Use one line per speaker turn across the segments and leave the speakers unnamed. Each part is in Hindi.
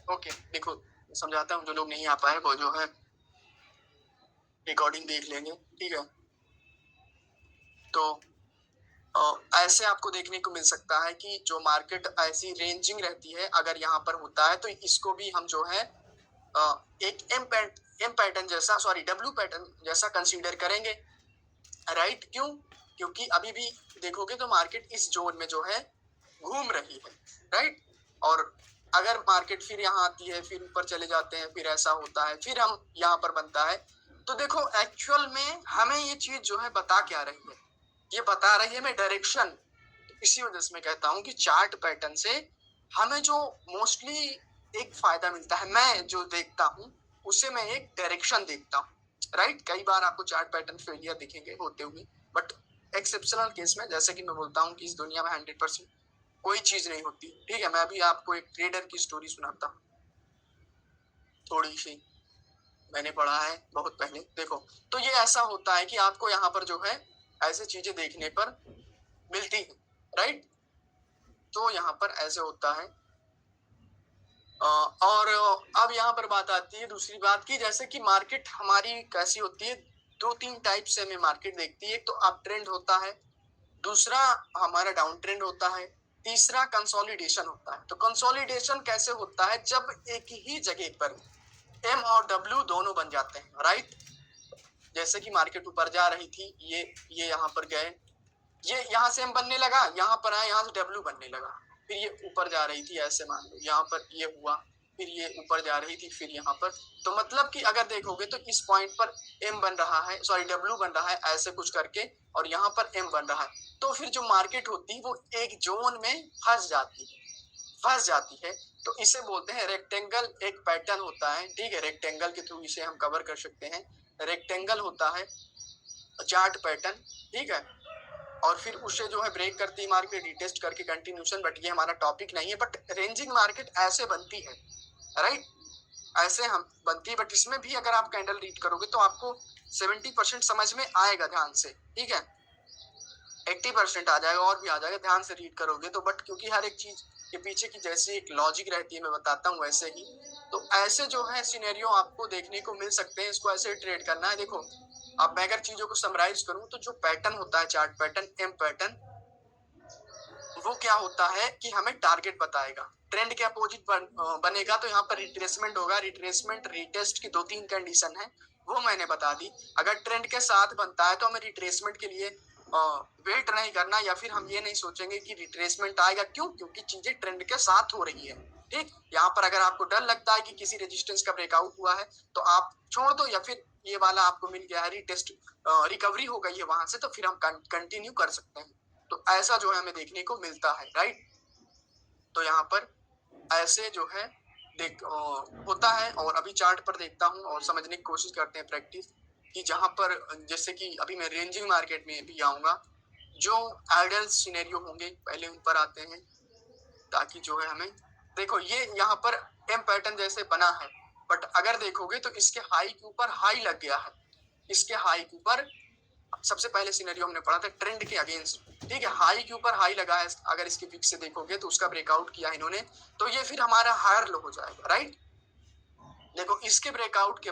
ओके देखो समझाता हूँ, जो लोग नहीं आ पाए वो जो है रिकॉर्डिंग देख लेंगे, ठीक है। तो ऐसे आपको देखने को मिल सकता है कि जो मार्केट ऐसी रेंजिंग रहती है, अगर यहाँ पर होता है तो इसको भी हम जो है एक एम पैटर्न जैसा, सॉरी डब्ल्यू पैटर्न जैसा कंसीडर करेंगे, राइट। क्यों? क्योंकि अभी भी देखोगे तो मार्केट इस जोन में जो है घूम रही है, राइट। और अगर मार्केट फिर यहाँ आती है, फिर ऊपर चले जाते हैं, फिर ऐसा होता है, फिर हम यहाँ पर बनता है। तो देखो एक्चुअल में हमें ये चीज जो है बता क्या रही है, ये बता रही है हमें डायरेक्शन। इसी वजह से मैं कहता हूँ कि चार्ट पैटर्न से हमें जो मोस्टली एक फायदा मिलता है, मैं जो देखता हूँ उसे मैं एक डायरेक्शन देखता हूँ, राइट। कई बार आपको चार्ट पैटर्न फेलियर दिखेंगे होते हुए, बट एक्सेप्शनल केस में, जैसे कि मैं बोलता हूँ कि इस दुनिया में 100% कोई चीज नहीं होती, ठीक है। मैं अभी आपको एक ट्रेडर की स्टोरी सुनाता हूँ, थोड़ी सी मैंने पढ़ा है बहुत पहले। देखो तो ये ऐसा होता है कि आपको यहाँ पर जो है ऐसे चीजें देखने पर मिलती है, राइट। तो यहाँ पर ऐसे होता है। और अब यहाँ पर बात आती है दूसरी बात की, जैसे कि मार्केट हमारी कैसी होती है, दो तीन टाइप से हमें मार्केट देखती है। एक तो अप ट्रेंड होता है, दूसरा हमारा डाउन ट्रेंड होता है, तीसरा कंसोलिडेशन होता है। तो कंसोलिडेशन कैसे होता है? जब एक ही जगह पर एम और डब्ल्यू दोनों बन जाते हैं, राइट। जैसे कि मार्केट ऊपर जा रही थी, ये यहाँ पर गए, ये यहाँ से एम बनने लगा, यहाँ पर आए, यहाँ से डब्ल्यू बनने लगा, फिर ये ऊपर जा रही थी, ऐसे मान लो यहाँ पर ये हुआ, फिर ये ऊपर जा रही थी, फिर यहाँ पर। तो मतलब कि अगर देखोगे तो इस पॉइंट पर एम बन रहा है, सॉरी डब्ल्यू बन रहा है ऐसे कुछ करके, और यहाँ पर एम बन रहा है। तो फिर जो मार्केट होती है वो एक जोन में फंस जाती है। तो इसे बोलते हैं रेक्टेंगल, एक पैटर्न होता है, ठीक है। रेक्टेंगल के थ्रू इसे हम कवर कर सकते हैं। रेक्टेंगल होता है चार्ट पैटर्न, ठीक है। और फिर उसे जो है ब्रेक करती है मार्केट, रिटेस्ट करके कंटिन्यूशन, बट ये हमारा टॉपिक नहीं है। बट रेंजिंग मार्केट ऐसे बनती है, राइट, ऐसे हम बनती है। बट इसमें भी अगर आप कैंडल रीड करोगे तो आपको 70% समझ में आएगा ध्यान से, ठीक है। 80% आ जाएगा, और भी आ जाएगा ध्यान से रीड करोगे तो। बट क्योंकि हर एक चीज के पीछे की जैसी एक लॉजिक रहती है, मैं बताता हूँ वैसे ही। तो ऐसे जो है सिनेरियो आपको देखने को मिल सकते हैं, इसको ऐसे ट्रेड करना है। देखो अब मैं अगर चीजों को समराइज करूं तो जो पैटर्न होता है चार्ट पैटर्न, एम पैटर्न, वो क्या होता है कि हमें टारगेट बताएगा। ट्रेंड के अपोजिट बनेगा तो यहाँ पर रिट्रेसमेंट होगा। रिट्रेसमेंट रिटेस्ट की दो तीन कंडीशन है, वो मैंने बता दी। अगर ट्रेंड के साथ बनता है तो हमें रिट्रेसमेंट के लिए वेट नहीं करना, या फिर हम ये नहीं सोचेंगे कि रिट्रेसमेंट आएगा। क्यों? क्योंकि चीजें ट्रेंड के साथ हो रही है, ठीक। यहाँ पर अगर आपको डर लगता है कि किसी रेजिस्टेंस का ब्रेकआउट हुआ है तो आप छोड़ दो, या फिर ये वाला आपको मिल गया है रिटेस्ट, रिकवरी हो गई है वहां से, तो फिर हम कंटिन्यू कर सकते हैं। तो ऐसा जो है हमें देखने को मिलता है, राइट। तो यहाँ पर ऐसे जो है देख होता है। और अभी चार्ट पर देखता हूँ और समझने की कोशिश करते हैं प्रैक्टिस कि जहाँ पर, जैसे कि अभी मैं रेंजिंग मार्केट में भी आऊंगा, जो आइडियल सिनेरियो होंगे पहले उन पर आते हैं, ताकि जो है हमें, देखो ये यहाँ पर एम पैटर्न जैसे बना है, बट अगर देखोगे तो इसके हाई के ऊपर हाई लग गया है। इसके हाई के ऊपर सबसे पहले सिनेरियो हमने पढ़ा था ट्रेंड के अगेंस्ट, ठीक है। हाई के ऊपर हाई लगा है, अगर इसके पिक से देखोगे तो उसका ब्रेकआउट किया इन्होंने, तो ये फिर हमारा हायर लो हो जाएगा, राइट। देखो इसके ब्रेकआउट के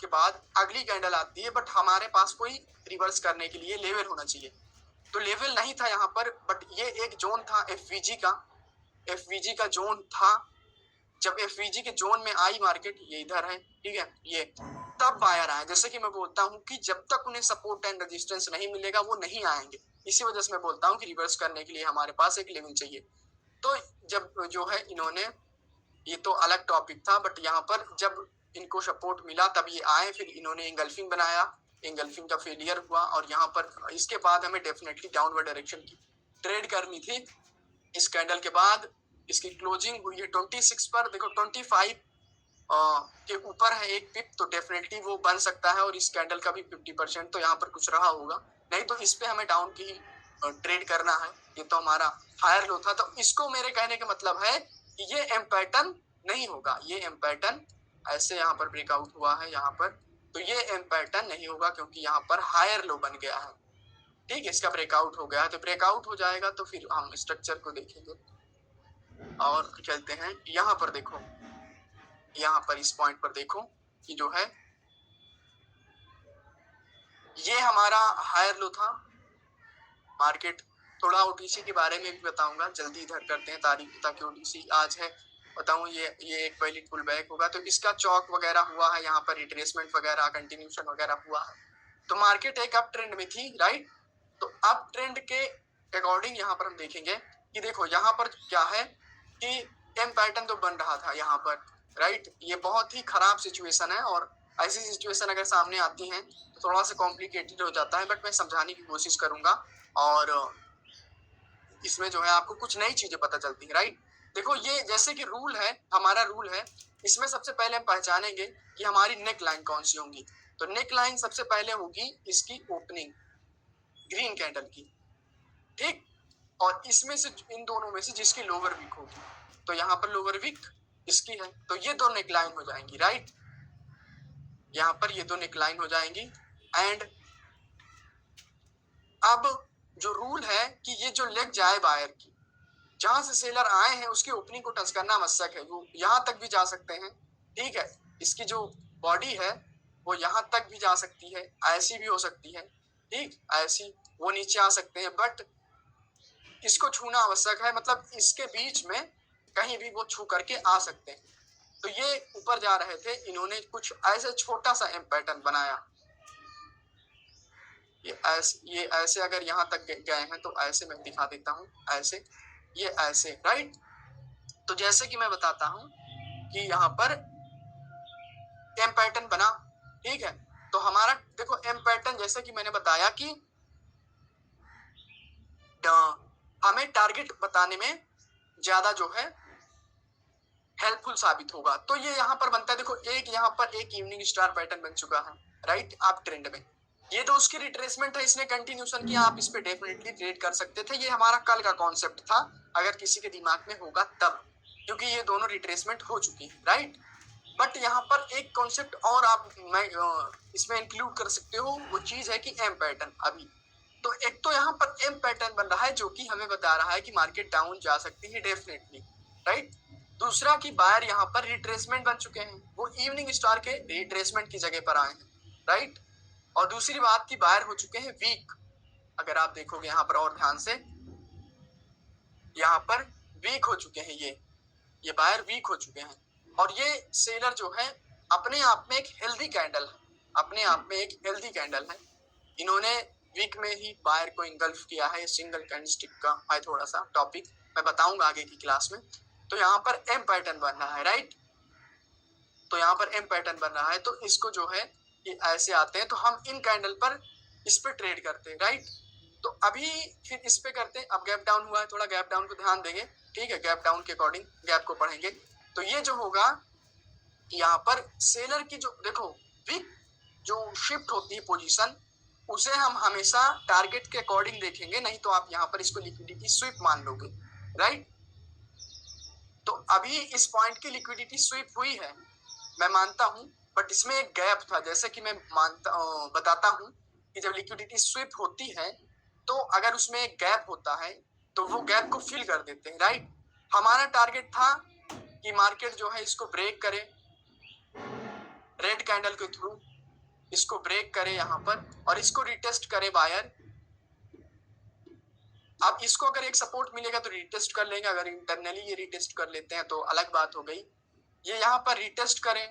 बाद अगली कैंडल आती है, बट हमारे पास कोई रिवर्स करने के लिए लेवल होना चाहिए। तो लेवल नहीं था यहाँ पर, बट ये एक जोन था एफवीजी का जोन था। जब एफवीजी के जोन में आई मार्केट, ये इधर है, ठीक है, ये तब बायर आए। जैसे कि मैं बोलता हूँ कि जब तक उन्हें सपोर्ट एंड रेजिस्टेंस नहीं मिलेगा वो नहीं आएंगे। इसी वजह से मैं बोलता हूँ कि रिवर्स करने के लिए हमारे पास एक लेवल चाहिए। तो जब जो है इन्होंने, ये तो अलग टॉपिक था, बट यहाँ पर जब इनको सपोर्ट मिला तब ये आए, फिर इन्होंने इंगल्फिंग बनाया, इंगल्फिंग का फेलियर हुआ, और यहाँ पर इसके बाद हमें डेफिनेटली डाउनवर्ड डायरेक्शन की ट्रेड करनी थी। इस कैंडल के बाद इसकी क्लोजिंग हुई है 26 पर। देखो 25 के ऊपर है एक पिप, तो डेफिनेटली वो बन सकता है और इस कैंडल का भी 50%, तो यहाँ पर कुछ रहा होगा, नहीं तो इस पे हमें डाउन की ही ट्रेड करना है। ये तो हमारा हायर लो था, तो इसको मेरे कहने का मतलब है कि ये एम पैटर्न नहीं होगा, ये एम पैटर्न ऐसे यहाँ पर ब्रेकआउट हुआ है यहाँ पर, तो ये एम पैटर्न नहीं होगा क्योंकि यहाँ पर हायर लो बन गया है। ठीक है, इसका ब्रेकआउट हो गया, तो ब्रेकआउट हो जाएगा तो फिर हम स्ट्रक्चर को देखेंगे और चलते हैं यहाँ पर। देखो यहाँ पर इस पॉइंट पर देखो कि जो है ये हमारा हायर लो था। मार्केट थोड़ा ओटीसी के बारे में भी बताऊंगा, जल्दी इधर करते हैं तारीख, ताकि ओटीसी आज है बताऊं ये एक वैलिड पुल बैक होगा, तो इसका चौक वगैरह हुआ है, यहाँ पर रिट्रेसमेंट वगैरह कंटिन्यूशन वगैरह हुआ है, तो मार्केट एक अप ट्रेंड में थी, राइट। तो अप ट्रेंड के अकॉर्डिंग यहाँ पर हम देखेंगे कि देखो यहाँ पर क्या है कि एम पैटर्न तो बन रहा था यहाँ पर, राइट। ये बहुत ही खराब सिचुएशन है और ऐसी सिचुएशन अगर सामने आती है तो थोड़ा सा कॉम्प्लिकेटेड हो जाता है, बट मैं समझाने की कोशिश करूंगा और इसमें जो है आपको कुछ नई चीजें पता चलती है, राइट। देखो ये जैसे कि रूल है, हमारा रूल है, इसमें सबसे पहले हम पहचानेंगे कि हमारी नेक लाइन कौन सी होंगी। तो नेक लाइन सबसे पहले होगी इसकी ओपनिंग ग्रीन कैंडल की, ठीक। और इसमें से इन दोनों में से जिसकी लोअर वीक होगी, तो यहाँ पर लोअर वीक इसकी है, तो ये दो नेक लाइन हो जाएंगी, राइट। यहाँ पर ये दो नेक लाइन हो जाएंगी। एंड अब जो रूल है कि ये जो लेग जाए बायर की, जहां से सेलर आए हैं उसकी ओपनिंग को टच करना आवश्यक है, वो यहाँ तक भी जा सकते हैं, ठीक है। इसकी जो बॉडी है वो यहाँ तक भी जा सकती है, ऐसी भी हो सकती है, ठीक, ऐसी वो नीचे आ सकते हैं, बट इसको छूना आवश्यक है, मतलब इसके बीच में कहीं भी वो छू करके आ सकते हैं। तो ये ऊपर जा रहे थे, इन्होंने कुछ ऐसे छोटा सा एम पैटर्न बनाया, ये ऐसे अगर यहाँ तक गए हैं तो ऐसे मैं दिखा देता हूँ, ऐसे ये ऐसे, राइट। तो जैसे कि मैं बताता हूँ कि यहाँ पर एम पैटर्न बना, ठीक है। तो हमारा देखो एम पैटर्न जैसे कि मैंने बताया कि हमें टारगेट बताने में ज्यादा जो है हेल्पफुल साबित होगा। तो ये यहाँ पर बनता है, देखो एक यहाँ पर एक इवनिंग स्टार पैटर्न बन चुका है, राइट, आप ट्रेंड में, ये तो उसकी रिट्रेसमेंट है, इसने कंटिन्यूशन किया, आप इस पे डेफिनेटली ट्रेड कर सकते थे। ये हमारा कल का कॉन्सेप्ट था, अगर किसी के दिमाग में होगा तब, क्योंकि ये दोनों रिट्रेसमेंट हो चुकी है, राइट। बट यहाँ पर एक कॉन्सेप्ट और आप इसमें इंक्लूड कर सकते हो, वो चीज है कि एम पैटर्न। अभी तो एक तो यहाँ पर एम पैटर्न बन रहा है जो कि हमें बता रहा है कि मार्केट डाउन जा सकती है डेफिनेटली, राइट। दूसरा कि बायर यहाँ पर रिट्रेसमेंट बन चुके हैं, वो इवनिंग स्टार के रिट्रेसमेंट की जगह पर आए हैं, राइट। और दूसरी बात की बायर हो चुके हैं वीक, अगर आप देखोगे यहाँ पर और ध्यान से, यहाँ पर वीक हो चुके हैं, ये बायर वीक हो चुके हैं, और ये सेलर जो है अपने आप में एक हेल्दी कैंडल है, अपने आप में एक हेल्दी कैंडल है। इन्होंने वीक में ही बायर को इंगल्फ किया है, सिंगल कैंडलस्टिक का है थोड़ा सा टॉपिक, मैं बताऊंगा आगे की क्लास में। तो यहाँ पर एम पैटर्न बन रहा है, राइट। तो यहाँ पर एम पैटर्न बन रहा है, तो इसको जो है ये ऐसे आते हैं, तो हम इन कैंडल पर इस पे ट्रेड करते हैं, राइट। तो अभी फिर इस पे करते हैं, अब गैप डाउन हुआ है, थोड़ा गैप डाउन को ध्यान देंगे, ठीक है, गैप डाउन के अकॉर्डिंग गैप को पढ़ेंगे। तो ये जो होगा यहाँ पर सेलर की जो देखो वीक जो शिफ्ट होती है पोजीशन, उसे हम हमेशा टारगेट के अकॉर्डिंग देखेंगे, नहीं तो आप यहाँ पर इसको लिक्विडिटी स्वीप मान लोगे, राइट। तो अभी इस पॉइंट की लिक्विडिटी स्वीप हुई है, मैं मानता हूं, बट इसमें एक गैप था, जैसे कि मैं बताता हूं कि जब लिक्विडिटी स्वीप होती है तो अगर उसमें एक गैप होता है तो वो गैप को फिल कर देते हैं, राइट। हमारा टारगेट था कि मार्केट जो है इसको ब्रेक करे, रेड कैंडल के थ्रू इसको ब्रेक करे यहाँ पर, और इसको रिटेस्ट करे बायर। अब इसको अगर एक सपोर्ट मिलेगा तो रिटेस्ट कर लेंगे, अगर इंटरनली ये रिटेस्ट कर लेते हैं तो अलग बात हो गई। ये यहाँ पर रिटेस्ट करें,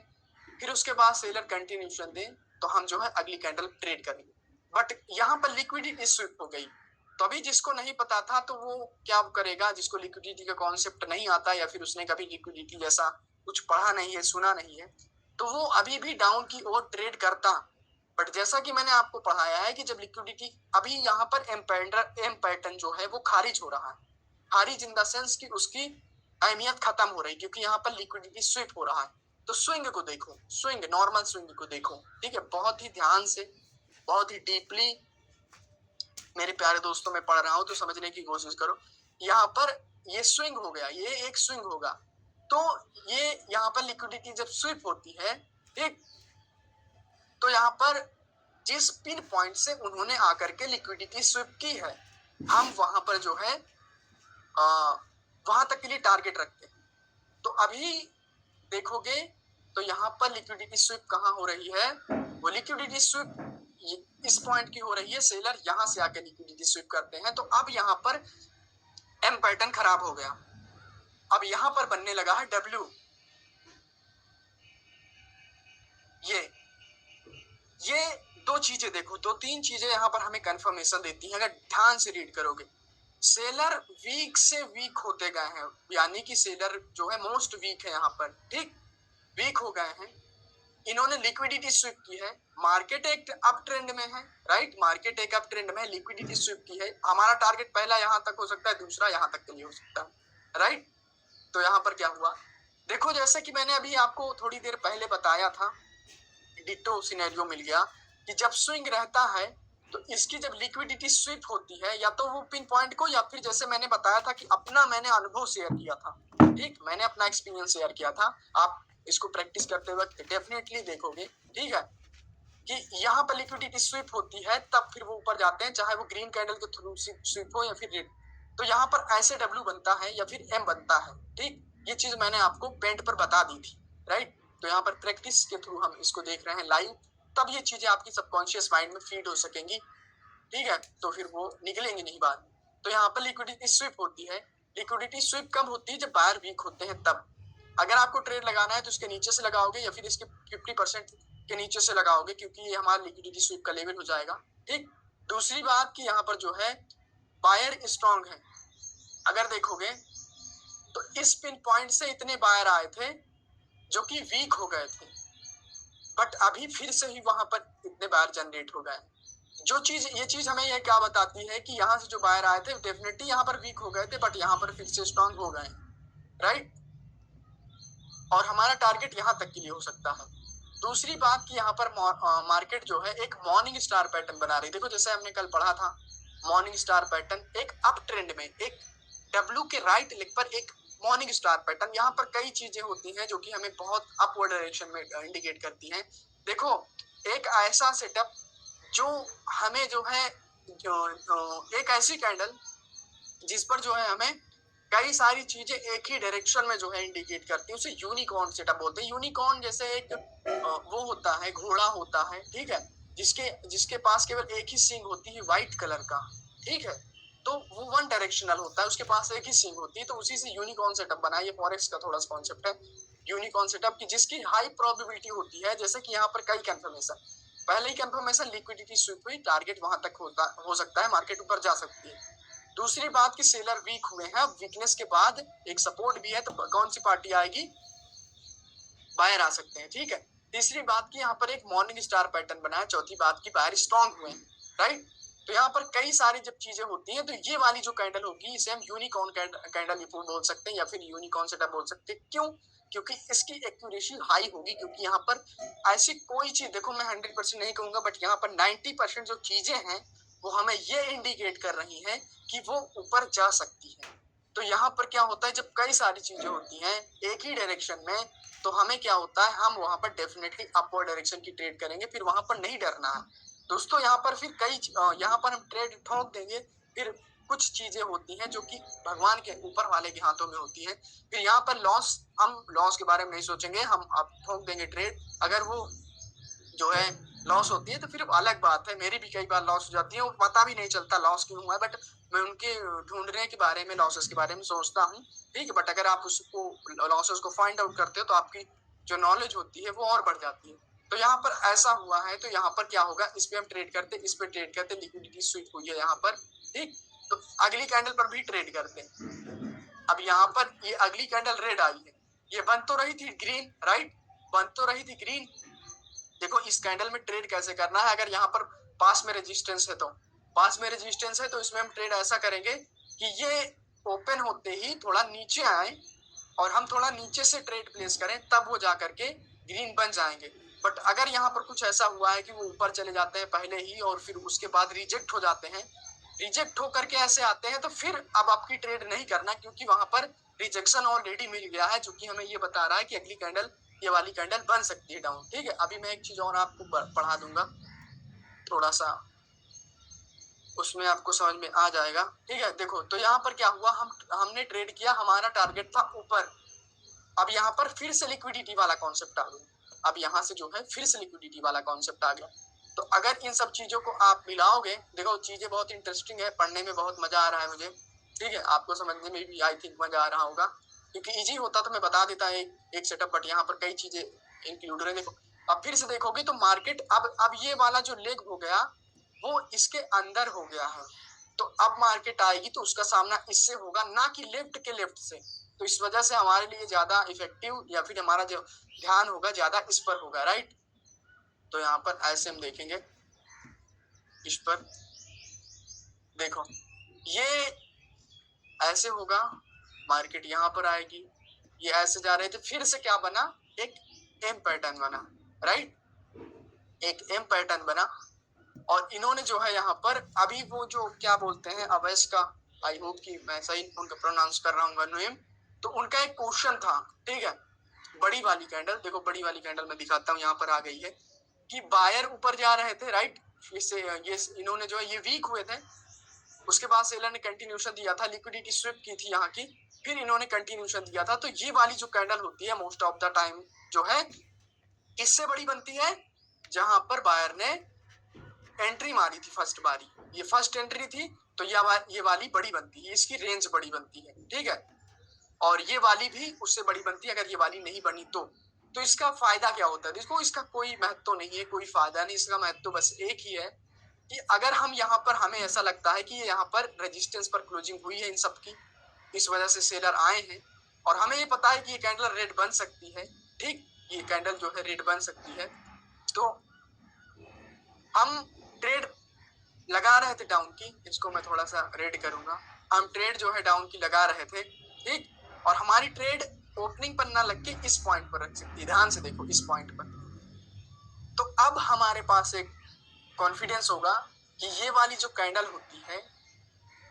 फिर उसके बाद सेलर कंटिन्यूशन दें, तो हम जो है अगली कैंडल ट्रेड करेंगे। बट यहाँ पर लिक्विडिटी स्विप हो गई, तो अभी जिसको नहीं पता था तो वो क्या करेगा, जिसको लिक्विडिटी का कॉन्सेप्ट नहीं आता, या फिर उसने कभी लिक्विडिटी जैसा कुछ पढ़ा नहीं है, सुना नहीं है, तो वो अभी भी डाउन की ओर ट्रेड करता। बट जैसा कि मैंने आपको पढ़ाया है कि जब लिक्विडिटी अभी यहाँ पर एम पैटर्न जो है वो खारिज हो रहा है, खारिज इन द सेंस कि उसकी अहमियत खत्म हो रही, क्योंकि यहाँ पर लिक्विडिटी स्विप हो रहा है। तो स्विंग को देखो, स्विंग, नॉर्मल स्विंग को देखो, ठीक है, बहुत ही ध्यान से, बहुत ही डीपली मेरे प्यारे दोस्तों, मैं पढ़ रहा हूं तो समझने की कोशिश करो। यहाँ पर ये स्विंग हो गया, ये एक स्विंग होगा, तो ये यहाँ पर लिक्विडिटी जब स्विप होती है, ठीक, तो यहाँ पर जिस पिन पॉइंट से उन्होंने आकर के लिक्विडिटी स्विप की है, हम वहां पर जो है वहां तक के लिए टारगेट रखते हैं। तो अभी देखोगे तो यहाँ पर लिक्विडिटी स्विप कहाँ हो रही है, वो लिक्विडिटी स्विप इस पॉइंट की हो रही है, सेलर यहां से आके लिक्विडिटी स्विप करते हैं। तो अब यहाँ पर एम पैटर्न खराब हो गया, अब यहां पर बनने लगा है डब्ल्यू। ये दो चीजें देखो, दो तीन चीजें यहाँ पर हमें कंफर्मेशन देती हैं अगर ध्यान से रीड करोगे। सेलर वीक से वीक होते गए हैं, यानी कि सेलर जो है मोस्ट वीक है यहाँ पर, ठीक, वीक हो गए हैं, इन्होंने लिक्विडिटी स्विप की है, मार्केट एक अप ट्रेंड में है, राइट, मार्केट एक अप ट्रेंड में है, लिक्विडिटी स्विप की है, हमारा टारगेट पहला यहां तक हो सकता है, दूसरा यहां तक के लिए हो सकता है, राइट। तो यहाँ पर क्या हुआ देखो, जैसे कि मैंने अभी आपको थोड़ी देर पहले बताया था, डिटो सिनेरियो मिल गया कि जब स्विंग रहता है तो इसकी जब लिक्विडिटी स्विप होती है, या तो वो पिन पॉइंट को, या फिर जैसे मैंने बताया था कि अपना मैंने अनुभव शेयर किया था, ठीक, मैंने अपना एक्सपीरियंस शेयर किया था, आप इसको प्रैक्टिस करते वक्त डेफिनेटली देखोगे, ठीक है, कि यहाँ पर लिक्विडिटी स्विप होती है तब फिर वो ऊपर जाते हैं, चाहे वो ग्रीन कैंडल के थ्रू स्विप हो या फिर रेड। तो यहाँ पर ऐसे डब्ल्यू बनता है या फिर एम बनता है, ठीक, ये चीज मैंने आपको पेंट पर बता दी थी, राइट। तो यहाँ पर प्रैक्टिस के थ्रू हम इसको देख रहे हैं लाइव, तब ये चीजें आपकी सबकॉन्शियस माइंड में फीड हो सकेंगी, ठीक है, तो फिर वो निकलेंगे नहीं बात। तो यहाँ पर लिक्विडिटी स्विप होती है, लिक्विडिटी स्विप कब होती है, जब बायर वीक होते हैं तब। अगर आपको ट्रेड लगाना है तो इसके नीचे से लगाओगे या फिर इसके 50% के नीचे से लगाओगे, क्योंकि ये हमारा लिक्विडिटी स्विप का लेवल हो जाएगा, ठीक। दूसरी बात कि यहाँ पर जो है बायर स्ट्रॉन्ग है, अगर देखोगे तो इस पिन पॉइंट से इतने बायर आए थे जो कि वीक हो गए थे, बट अभी फिर से ही वहां पर इतने बायर जनरेट हो गए। जो चीज, ये चीज हमें ये क्या बताती है कि यहाँ से जो बायर आए थे डेफिनेटली यहाँ पर वीक हो गए थे, बट यहाँ पर फिर से स्ट्रॉन्ग हो गए, राइट, और हमारा टारगेट यहाँ तक के लिए हो सकता है। दूसरी बात कि यहाँ पर मार्केट जो है एक मॉर्निंग स्टार पैटर्न बना रही है, देखो जैसे हमने कल पढ़ा था, मॉर्निंग स्टार पैटर्न एक अप ट्रेंड में, एक डब्ल्यू के राइट लेग पर एक मॉर्निंग स्टार पैटर्न। यहाँ पर कई चीजें होती हैं जो कि हमें बहुत अपवर्ड डायरेक्शन में इंडिकेट करती हैं। देखो, एक ऐसा सेटअप जो हमें जो है एक ऐसी कैंडल जिस पर जो है हमें कई सारी चीजें एक ही डायरेक्शन में जो है इंडिकेट करती है, उसे यूनिकॉर्न सेटअप बोलते हैं। यूनिकॉर्न जैसे एक वो होता है, घोड़ा होता है, ठीक है, जिसके जिसके पास केवल एक ही सींग होती है व्हाइट कलर का, ठीक है, तो वो वन डायरेक्शनल होता है, उसके पास एक ही सींग होती है, तो उसी से यूनिकॉर्न सेटअप बना। ये फॉरेक्स का थोड़ा सा कॉन्सेप्ट है यूनिकॉर्न सेटअप की, जिसकी हाई प्रोबेबिलिटी होती है, जैसे कि यहाँ पर कई कंफर्मेशन, पहले ही कंफर्मेशन लिक्विडिटी स्विप हुई, टारगेट वहां तक हो सकता है, मार्केट ऊपर जा सकती है। दूसरी बात कि सेलर वीक हुए हैं, वीकनेस के बाद एक सपोर्ट भी है, तो कौन सी पार्टी आएगी, बायर आ सकते हैं, ठीक है। तीसरी बात की यहाँ पर एक मॉर्निंग स्टार पैटर्न बना है। चौथी बात की बायर स्ट्रॉन्ग हुए हैं, राइट। तो यहाँ पर कई सारी जब चीजें होती हैं तो ये वाली जो कैंडल होगी इसे हम यूनिकॉर्न कैंडल बोल सकते हैं या फिर यूनिकॉर्न सेटअप बोल सकते हैं। क्यों? क्योंकि इसकी एक्यूरेसी हाई होगी, क्योंकि यहाँ पर ऐसी कोई चीज, देखो मैं 100% नहीं कहूंगा, बट यहाँ पर 90% जो चीजें हैं वो हमें ये इंडिकेट कर रही हैं कि वो ऊपर जा सकती है। तो यहाँ पर क्या होता है, जब कई सारी चीजें होती हैं एक ही डायरेक्शन में, तो हमें क्या होता है, हम वहां पर डेफिनेटली अपवर्ड डायरेक्शन की ट्रेड करेंगे, फिर वहां पर नहीं डरना है दोस्तों। यहाँ पर फिर कई यहाँ पर हम ट्रेड ठोक देंगे, फिर कुछ चीजें होती हैं जो कि भगवान के ऊपर वाले के हाथों में होती है, फिर यहाँ पर लॉस, हम लॉस के बारे में नहीं सोचेंगे, हम अब ठोक देंगे ट्रेड। अगर वो जो है लॉस होती है तो फिर अलग बात है, मेरी भी कई बार लॉस हो जाती है, वो पता भी नहीं चलता लॉस क्यों हुआ है, बट मैं उनके ढूंढने के बारे में, लॉसेस के बारे में सोचता हूँ, ठीक है। बट अगर आप उसको लॉसेस को फाइंड आउट करते हो तो आपकी जो नॉलेज होती है वो और बढ़ जाती है। तो यहाँ पर ऐसा हुआ है, तो यहाँ पर क्या होगा, इस पे हम ट्रेड करते, इस पे ट्रेड करते, लिक्विडिटी स्विप हुई है यहाँ पर, ठीक। तो अगली कैंडल पर भी ट्रेड करते हैं। अब यहाँ पर ये अगली कैंडल रेड आई है, ये बन तो रही थी ग्रीन, राइट, बन तो रही थी ग्रीन। देखो इस कैंडल में ट्रेड कैसे करना है, अगर यहाँ पर पास में रेजिस्टेंस है, तो पास में रेजिस्टेंस है तो इसमें हम ट्रेड ऐसा करेंगे कि ये ओपन होते ही थोड़ा नीचे आए, और हम थोड़ा नीचे से ट्रेड प्लेस करें तब वो जा करके ग्रीन बन जाएंगे। बट अगर यहाँ पर कुछ ऐसा हुआ है कि वो ऊपर चले जाते हैं पहले ही और फिर उसके बाद रिजेक्ट हो जाते हैं, रिजेक्ट हो करके ऐसे आते हैं, तो फिर अब आपकी ट्रेड नहीं करना, क्योंकि वहां पर रिजेक्शन ऑलरेडी मिल गया है जो कि हमें ये बता रहा है कि अगली कैंडल ये वाली कैंडल बन सकती है डाउन। ठीक है, अभी मैं एक चीज और आपको पढ़ा दूंगा, थोड़ा सा उसमें आपको समझ में आ जाएगा। ठीक है, देखो तो यहाँ पर क्या हुआ, हमने ट्रेड किया, हमारा टारगेट था ऊपर। अब यहाँ पर फिर से लिक्विडिटी वाला कॉन्सेप्ट आ गया, अब यहाँ से जो है फिर से लिक्विडिटी वाला कॉन्सेप्ट आ गया। तो अगर इन सब चीजों को आप मिलाओगे, देखो चीजें बहुत इंटरेस्टिंग है, पढ़ने में बहुत मजा आ रहा है मुझे। ठीक है, आपको समझने में भी आई थिंक मजा आ रहा होगा, क्योंकि इजी होता तो मैं बता देता एक सेटअप, बट यहाँ पर कई चीजें इंक्लूड है। देखो अब फिर से देखोगे तो मार्केट अब ये वाला जो लेग हो गया वो इसके अंदर हो गया है, तो अब मार्केट आएगी तो उसका सामना इससे होगा, ना कि लेफ्ट के लेफ्ट से। तो इस वजह से हमारे लिए ज्यादा इफेक्टिव या फिर हमारा जो ध्यान होगा ज्यादा इस पर होगा, राइट। तो यहाँ पर ऐसे हम देखेंगे, इस पर देखो ये ऐसे होगा, मार्केट यहाँ पर आएगी, ये ऐसे जा रहे थे, फिर से क्या बना, एक एम पैटर्न बना, राइट, एक एम पैटर्न बना। और इन्होंने जो है यहाँ पर अभी वो जो क्या बोलते हैं अवैस का, आई होप कि मैं सही उनका प्रोनाउंस कर रहा हूँ नेम, तो उनका एक क्वेश्चन था। ठीक है, बड़ी वाली कैंडल देखो, बड़ी वाली कैंडल मैं दिखाता हूँ, यहाँ पर आ गई है कि बायर ऊपर जा रहे थे, राइट, इससे ये इन्होंने जो है ये वीक हुए थे, उसके बाद सेलर ने कंटिन्यूशन दिया था, लिक्विडिटी स्विप की थी यहाँ की, फिर इन्होंने कंटिन्यूशन दिया था। तो ये वाली जो कैंडल होती है मोस्ट ऑफ द टाइम जो है किससे बड़ी बनती है, जहां पर बायर ने एंट्री मारी थी फर्स्ट बारी, ये फर्स्ट एंट्री थी, तो ये वाली बड़ी बनती है, इसकी रेंज बड़ी बनती है। ठीक है, और ये वाली भी उससे बड़ी बनती है अगर ये वाली नहीं बनी तो इसका फायदा क्या होता है, देखो इसका कोई महत्व नहीं है, कोई फायदा नहीं, इसका महत्व बस एक ही है कि अगर हम यहाँ पर, हमें ऐसा लगता है कि ये यहाँ पर रेजिस्टेंस पर क्लोजिंग हुई है इन सब की, इस वजह से सेलर आए हैं, और हमें ये पता है कि ये कैंडल रेड बन सकती है। ठीक, ये कैंडल जो है रेड बन सकती है, तो हम ट्रेड लगा रहे थे डाउन की, इसको मैं थोड़ा सा रेड करूंगा, हम ट्रेड जो है डाउन की लगा रहे थे। ठीक, और हमारी ट्रेड ओपनिंग पर ना लग के इस पॉइंट पर रख सकती है, ध्यान से देखो इस पॉइंट पर। तो अब हमारे पास एक कॉन्फिडेंस होगा कि ये वाली जो कैंडल होती है,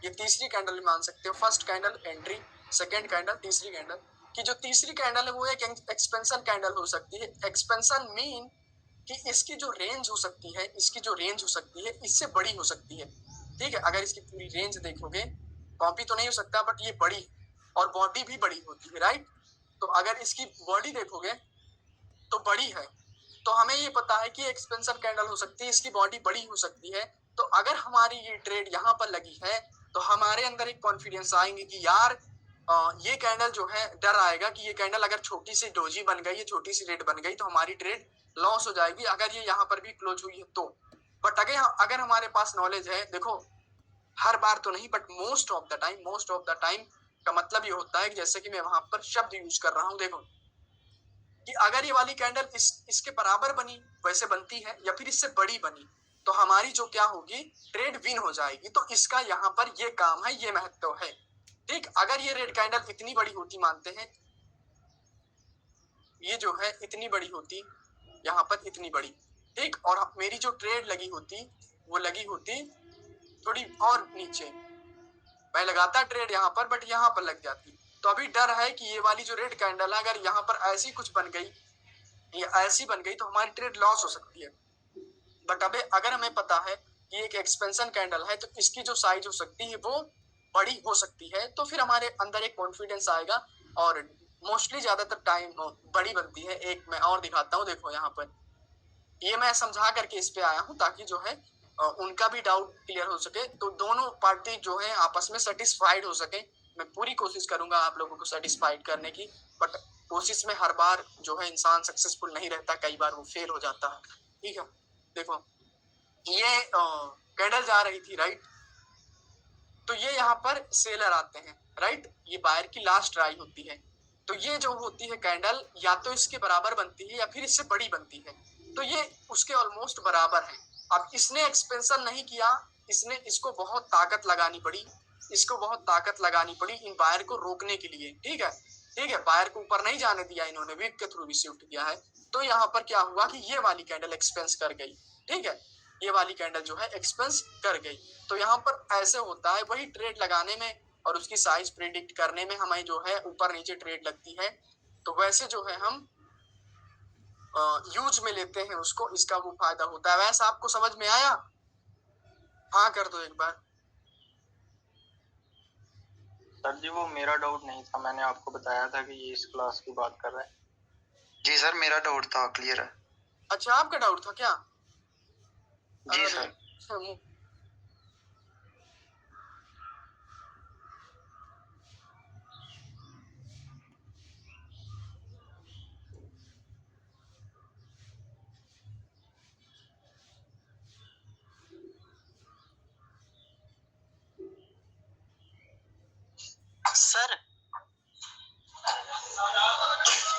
ये तीसरी कैंडल मान सकते हो, first candle entry, second candle, तीसरी कैंडल की जो तीसरी कैंडल है वो एक एक्सपेंशन कैंडल हो सकती है। एक्सपेंशन मीन कि इसकी जो रेंज हो सकती है, इसकी जो रेंज हो सकती है इससे बड़ी हो सकती है। ठीक है, अगर इसकी पूरी रेंज देखोगे, कॉपी तो नहीं हो सकता बट ये बड़ी और बॉडी भी बड़ी होती है, राइट। तो अगर इसकी बॉडी देखोगे तो बड़ी है, तो हमें ये पता है कि एक्सपेंशन कैंडल हो सकती है, इसकी बॉडी बड़ी हो सकती है। तो अगर हमारी ये ट्रेड यहाँ पर लगी है तो हमारे अंदर एक कॉन्फिडेंस आएंगे कि यार ये कैंडल जो है, डर आएगा कि ये कैंडल अगर छोटी सी डोजी बन गई, छोटी सी रेड बन गई तो हमारी ट्रेड लॉस हो जाएगी अगर ये यहाँ पर भी क्लोज हुई है तो। बट अगर हमारे पास नॉलेज है, देखो हर बार तो नहीं but most of the time का मतलब ये होता है कि जैसे कि मैं वहां पर शब्द यूज कर रहा हूँ, देखो कि अगर ये वाली कैंडल इसके बराबर बनी, वैसे बनती है, या फिर इससे बड़ी बनी, तो हमारी जो क्या होगी, ट्रेड विन हो जाएगी। तो इसका यहाँ पर ये काम है, ये महत्व है। ठीक, अगर ये रेड कैंडल इतनी बड़ी होती, मानते हैं ये जो है इतनी बड़ी होती, यहाँ पर इतनी बड़ी, ठीक, और मेरी जो ट्रेड लगी होती वो लगी होती थोड़ी और नीचे, मैं लगाता ट्रेड यहाँ पर बट यहाँ पर लग जाती। तो अभी डर है कि ये वाली जो रेड कैंडल है अगर यहाँ पर ऐसी कुछ बन गई, ये ऐसी बन गई, तो हमारी ट्रेड लॉस हो सकती है। बट अगर हमें पता है कि एक एक्सपेंशन कैंडल है तो इसकी जो साइज हो सकती है वो बड़ी हो सकती है, तो फिर हमारे अंदर एक कॉन्फिडेंस आएगा और मोस्टली ज्यादातर टाइम बड़ी बनती है। एक मैं और दिखाता हूँ, देखो यहाँ पर ये मैं समझा करके इस पे आया हूँ ताकि जो है उनका भी डाउट क्लियर हो सके, तो दोनों पार्टी जो है आपस में सेटिस्फाइड हो सके। मैं पूरी कोशिश करूंगा आप लोगों को सेटिस्फाइड करने की, बट कोशिश में हर बार जो है इंसान सक्सेसफुल नहीं रहता, कई बार वो फेल हो जाता है। ठीक है, देखो ये कैंडल जा रही थी, राइट, तो ये यहाँ पर सेलर आते हैं, राइट, ये बायर की लास्ट ट्राई होती है, तो ये जो होती है कैंडल या तो इसके बराबर बनती है या फिर इससे बड़ी बनती है, तो ये उसके ऑलमोस्ट बराबर है। अब इसने एक्सपेंशन नहीं किया, इसको बहुत ताकत लगानी पड़ी, इन बायर को रोकने के लिए। ठीक है, ठीक है, बायर को ऊपर नहीं जाने दिया इन्होंने, वीक के थ्रू भी शिफ्ट किया है। तो यहाँ पर क्या हुआ कि ये वाली कैंडल एक्सपेंस कर गई, ठीक है, ये वाली कैंडल जो है एक्सपेंस कर गई। तो यहाँ पर ऐसे होता है, वही ट्रेड लगाने में और उसकी साइज प्रिडिक्ट करने में हमें जो है ऊपर नीचे ट्रेड लगती है, तो वैसे जो है हम यूज में लेते हैं उसको, इसका वो फायदा होता है। वैसे आपको समझ में आया? हाँ कर दो एक बार।
सर जी वो मेरा डाउट नहीं था, मैंने आपको बताया था कि ये इस क्लास की बात कर रहे हैं।
जी सर मेरा डाउट था, क्लियर है।
अच्छा आपका डाउट था क्या?
जी सर।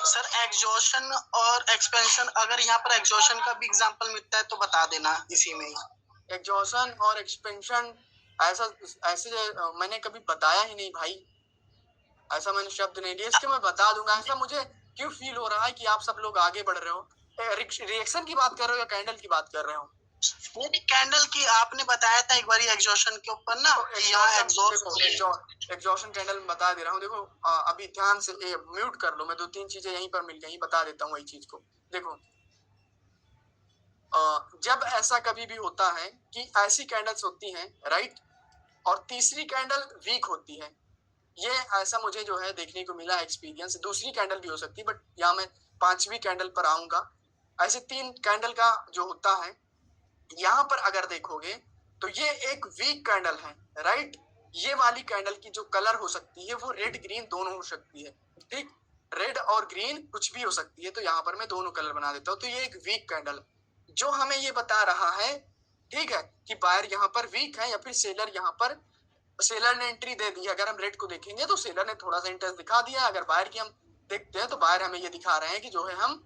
सर एग्जॉशन और एक्सपेंशन, अगर यहाँ पर एग्जॉशन का भी एग्जांपल मिलता है तो बता देना इसी में ही।
एग्जॉशन और एक्सपेंशन ऐसा ऐसे मैंने कभी बताया ही नहीं भाई, ऐसा मैंने शब्द नहीं लिया। इसके मैं बता दूंगा। ऐसा मुझे क्यों फील हो रहा है कि आप सब लोग आगे बढ़ रहे हो? रिएक्शन की बात कर रहे हो या कैंडल की बात कर रहे हो?
नहीं, कैंडल की आपने बताया था एक बार एग्जॉशन के ऊपर ना,
तो
यहाँ
एग्जॉशन कैंडल में बता दे रहा हूँ। देखो अभी ध्यान से म्यूट कर लो, मैं दो तीन चीजें यहीं पर मिल गई, बता देता हूँ वही चीज को। देखो जब ऐसा कभी भी होता है कि ऐसी कैंडल्स होती हैं राइट, और तीसरी कैंडल वीक होती है, ये ऐसा मुझे जो है देखने को मिला एक्सपीरियंस। दूसरी कैंडल भी हो सकती है बट यहाँ मैं पांचवी कैंडल पर आऊंगा। ऐसे तीन कैंडल का जो होता है, यहाँ पर अगर देखोगे तो ये एक वीक कैंडल है राइट। ये वाली कैंडल की जो कलर हो सकती है वो रेड ग्रीन दोनों हो सकती है, ठीक, रेड और ग्रीन कुछ भी हो सकती है। तो यहाँ पर मैं दोनों कलर बना देता हूँ। तो ये एक वीक कैंडल जो हमें ये बता रहा है, ठीक है, कि बायर यहाँ पर वीक है या फिर सेलर यहाँ पर, सेलर ने एंट्री दे दी। अगर हम रेड को देखेंगे तो सेलर ने थोड़ा सा इंटरेस्ट दिखा दिया। अगर बायर की हम देखते हैं तो बायर हमें ये दिखा रहे हैं कि जो है हम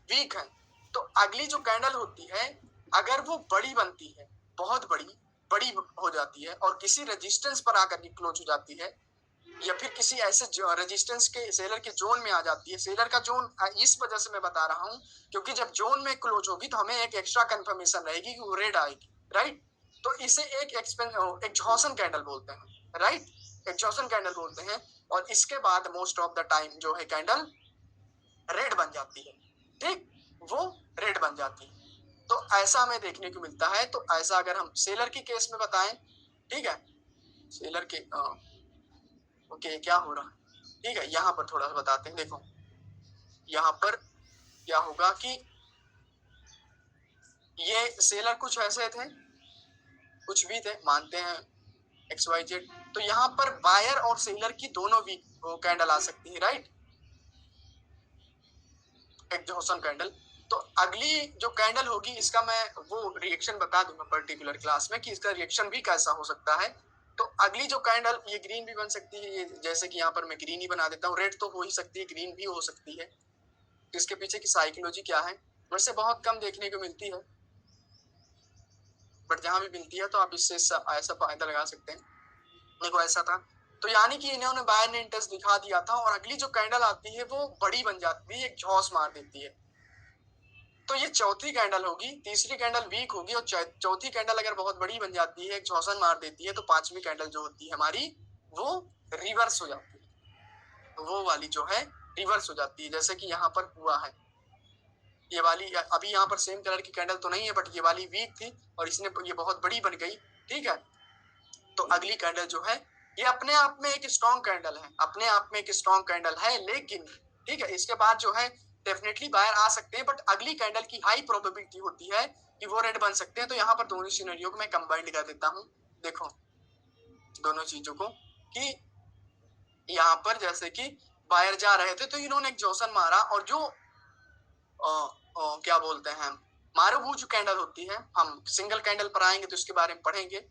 वीक है। तो अगली जो कैंडल होती है, अगर वो बड़ी बनती है, बहुत बड़ी बड़ी हो जाती है और किसी रेजिस्टेंस पर आकर के क्लोज हो जाती है, या फिर किसी ऐसे रेजिस्टेंस के सेलर के जोन में आ जाती है। सेलर का जोन इस वजह से मैं बता रहा हूँ क्योंकि जब जोन में क्लोज होगी तो हमें एक एक्स्ट्रा कंफर्मेशन रहेगी कि वो रेड आएगी राइट। तो इसे एक एग्जॉशन कैंडल बोलते हैं राइट, एग्जॉशन कैंडल बोलते हैं। और इसके बाद मोस्ट ऑफ द टाइम जो है कैंडल रेड बन जाती है, ठीक, वो रेड बन जाती है। तो ऐसा हमें देखने को मिलता है। तो ऐसा अगर हम सेलर की केस में बताएं, ठीक है, सेलर के ओके क्या हो रहा है, ठीक है, यहाँ पर थोड़ा सा बताते हैं। देखो यहाँ पर क्या होगा कि ये सेलर कुछ ऐसे थे, कुछ भी थे, मानते हैं XYZ। तो यहाँ पर बायर और सेलर की दोनों वीक कैंडल आ सकती है राइट, एग्जॉशन कैंडल। तो अगली जो कैंडल होगी इसका मैं वो रिएक्शन बता दूंगा पर्टिकुलर क्लास में कि इसका रिएक्शन भी कैसा हो सकता है। तो अगली जो कैंडल, ये ग्रीन भी बन सकती है, ये जैसे कि यहाँ पर मैं ग्रीन ही बना देता हूँ। रेड तो हो ही सकती है, ग्रीन भी हो सकती है। इसके पीछे की साइकोलॉजी क्या है वैसे बहुत कम देखने को मिलती है, बट जहां भी मिलती है तो आप इससे ऐसा फायदा लगा सकते हैं। देखो ऐसा था, तो यानी कि इन्होंने बायर ने इंटरेस्ट दिखा दिया था और अगली जो कैंडल आती है वो बड़ी बन जाती है, एक झोस मार देती है। तो ये चौथी कैंडल होगी, तीसरी कैंडल वीक होगी और चौथी कैंडल अगर बहुत बड़ी बन जाती है, एक झोसन मार देती है, तो पांचवी कैंडल जो होती है हमारी वो रिवर्स हो जाती है। वो वाली जो है रिवर्स हो जाती है, जैसे कि यहाँ पर हुआ है। ये वाली अभी यहाँ पर सेम कलर की कैंडल तो नहीं है बट ये वाली वीक थी और इसने ये बहुत बड़ी बन गई, ठीक है। तो अगली कैंडल जो है ये अपने आप में एक स्ट्रॉन्ग कैंडल है, अपने आप में एक स्ट्रॉन्ग कैंडल है, लेकिन ठीक है इसके बाद जो है डेफिनेटली बायर आ सकते हैं, बट अगली कैंडल की हाई प्रोबेबिलिटी होती है कि वो रेड बन सकते हैं। तो यहाँ पर दोनों सिनेरियो को मैं कंबाइंड कर देता हूँ। देखो दोनों चीजों को कि यहाँ पर जैसे कि बायर जा रहे थे तो इन्होंने एग्जॉशन मारा और जो क्या बोलते हैं मारुबूज कैंडल होती है, हम सिंगल कैंडल पर आएंगे तो इसके बारे में पढ़ेंगे।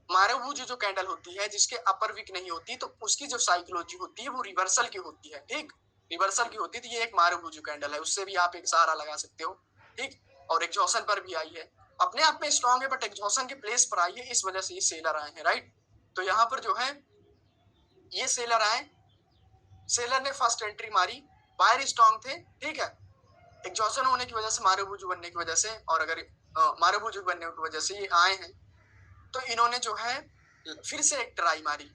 मारुबूज जो कैंडल होती है जिसके अपर वीक नहीं होती तो उसकी जो साइकोलॉजी होती है वो रिवर्सल की होती है, ठीक, रिवर्सल की होती है। तो ये एक मारुबूज कैंडल है, उससे भी आप एक सहारा लगा सकते हो, ठीक। और एग्जॉशन पर भी आई है, अपने आप में स्ट्रॉन्ग है बट एग्जॉशन के प्लेस पर आई है, इस वजह से ये सेलर आए हैं राइट। तो यहाँ पर जो है ये सेलर आए, सेलर ने फर्स्ट एंट्री मारी, बायर स्ट्रॉन्ग थे, ठीक है, एग्जॉशन होने की वजह से, मारूबुजू बनने की वजह से, और अगर मारूबुजू बनने की वजह से ये आए हैं, तो इन्होंने जो है फिर से एक ट्राई मारी।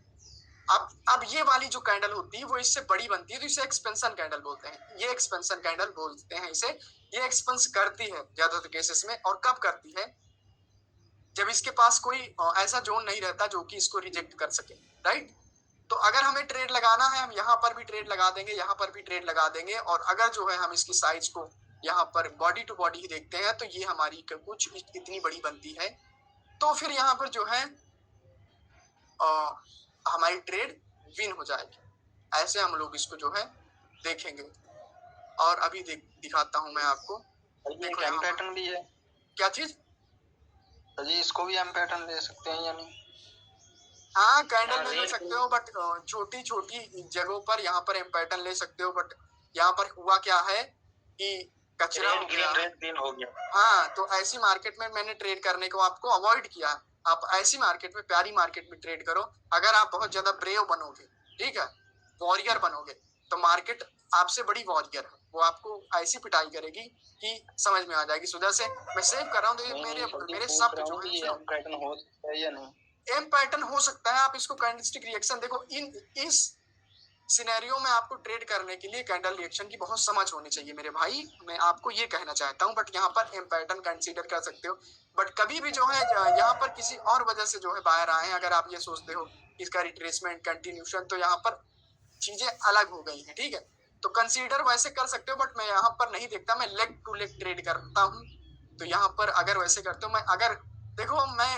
अब ये वाली जो कैंडल होती है वो इससे बड़ी बनती है, तो इसे एक्सपेंशन कैंडल बोलते हैं, ये एक्सपेंशन कैंडल बोलते हैं इसे। ये एक्सपेंस करती है ज्यादातर केसेस में, और कब करती है, जब इसके पास कोई ऐसा जोन नहीं रहता जो कि इसको रिजेक्ट कर सके, राइट। तो अगर हमें ट्रेड लगाना है, हम यहाँ पर भी ट्रेड लगा देंगे, यहाँ पर भी ट्रेड लगा देंगे, और अगर जो है हम इसकी साइज को यहाँ पर बॉडी टू बॉडी ही देखते हैं, तो ये हमारी कुछ इतनी बड़ी बनती है, तो फिर यहाँ पर जो है हमारी ट्रेड विन हो जाएगी। ऐसे हम लोग इसको जो है देखेंगे, और अभी दिखाता हूं मैं आपको।
देखो एम पैटर्न भी है,
क्या चीज
जी इसको भी एम पैटर्न ले सकते हैं या नहीं?
हाँ, कैंडल ले सकते हो, बट छोटी छोटी जगहों पर यहाँ पर एम पैटर्न ले सकते हो, बट यहाँ पर हुआ क्या है कि कचरा हो गया,
रेड ग्रीन हो गया।
हाँ, तो ऐसी मार्केट में मैंने ट्रेड करने को आपको अवॉइड किया। आप ऐसी मार्केट में, प्यारी मार्केट में ट्रेड करो। अगर आप बहुत ज्यादा ब्रेव बनोगे, ठीक है, वॉरियर बनोगे, तो मार्केट आपसे बड़ी वॉरियर है, वो आपको ऐसी पिटाई करेगी कि समझ में आ जाएगी। सुधा से मैं सेव कर रहा हूँ, तो मेरे शब्द जो है
एम पैटर्न हो सकता है या नहीं?
एम पैटर्न हो सकता है। आप इसको कैंडलस्टिक रिएक्शन देखो, इस सिनेरियो में आपको ट्रेड करने के लिए कैंडल रिएक्शन की बहुत समझ होनी चाहिए मेरे भाई, मैं आपको ये कहना चाहता हूँ। बट यहाँ पर एम पैटर्न कंसीडर कर सकते हो, बट कभी भी जो है यहाँ पर किसी और वजह से जो है बाहर आए, अगर आप ये सोचते हो इसका रिट्रेसमेंट कंटिन्यूशन, तो यहाँ पर चीजें अलग हो गई हैं, ठीक है। तो कंसीडर वैसे कर सकते हो, बट मैं यहाँ पर नहीं देखता, मैं लेग टू लेग ट्रेड करता हूँ। तो यहाँ पर अगर वैसे करते हो, मैं अगर देखो, मैं